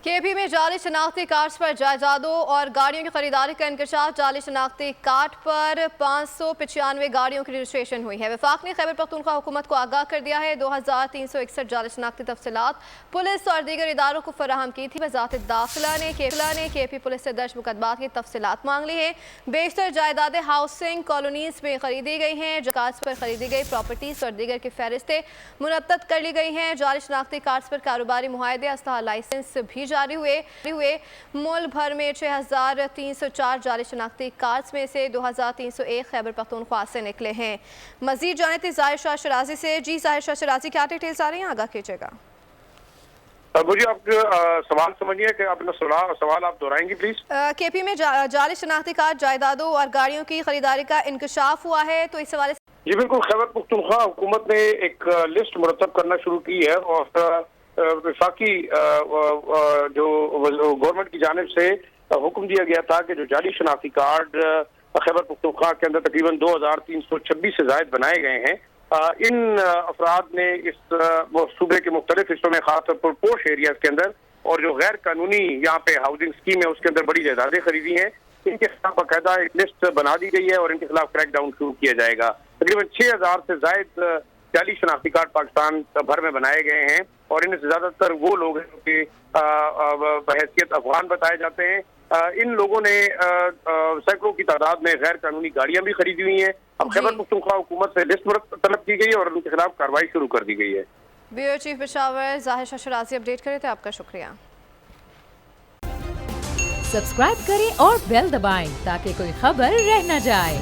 KP में जाली शनाख्ती cards पर जायदादों और गाड़ियों की खरीदारी का इंकशाफ। जाली शनाख्ती कार्ड पर 595 गाड़ियों की रजिस्ट्रेशन हुई है। वफाक ने खैबर पख्तूनख्वा हुकूमत को आगाह कर दिया है। 2361 जाली शनाख्ती तफसीलात पुलिस और दीगर इदारों को फराहम की थी। वजारत दाखिला ने केपी पुलिस से दर्ज मुकदमात की तफसीलात मांग ली है। बेशतर जायदादें हाउसिंग कॉलोनीज में खरीदी गई हैं। कार्ड्स पर खरीदी गई प्रॉपर्टीज और दीगर की फहरिस्तें मुनत्तद कर ली गई हैं। जाली शनाख्ती कार्ड्स पर कारोबारी मुआहदे असलहा लाइसेंस भी जारी हुए। मुल्क भर में 6304 जाली शनाख्ती कार्ड्स में से 2301 खैबर पख्तूनख्वा से निकले हैं। मजीद जाने थे ज़ाहिर शाह शराजी से। जी ज़ाहिर शाह शराजी, क्या डिटेल्स आ रही हैं, आगाह कीजिएगा। मुझे आपका सवाल समझिए कि अपना सवाल आप दोहराएंगी प्लीज। केपी में जाली शनाख्ती कार्ड, जायदादों और गाड़ियों की खरीदारी का इंकशाफ हुआ है, तो इस हवाले से जी बिल्कुल, खैबर पख्तूनख्वा हुकूमत ने एक लिस्ट मुरतब करना शुरू की है और वफाकी जो गवर्नमेंट की जानिब से हुक्म दिया गया था कि जो जाली शनाख्ती कार्ड खैबर पख्तूनख्वा के अंदर तकरीबन 2326 से जायद बनाए गए हैं। इन अफराद ने इस सूबे के मुख्तलिफ हिस्सों में खासतौर पर पोश एरियाज के अंदर और जो गैर कानूनी यहाँ पे हाउसिंग स्कीम है उसके अंदर बड़ी जायदादें खरीदी हैं। इनके खिलाफ बाकायदा एक लिस्ट बना दी गई है और इनके खिलाफ क्रैक डाउन शुरू किया जाएगा। तकरीबन 6000 से जायद जाली शनाख्ती कार्ड पाकिस्तान भर में बनाए गए हैं और इनमें से ज्यादातर वो लोग हैं जो कि बहैसियत अफगान बताए जाते हैं। इन लोगों ने सैकड़ों की तादाद में गैर कानूनी गाड़ियां भी खरीदी हुई हैं। अब खैबर पख्तूनख्वा हुकूमत से लिस्ट तलब की गई है और उनके खिलाफ कार्रवाई शुरू कर दी गई है। ब्यूरो चीफ पेशावर ज़ाहिर शाह शराजी अपडेट करे थे, आपका शुक्रिया। सब्सक्राइब करें और बेल दबाएं ताकि कोई खबर रह न जाए।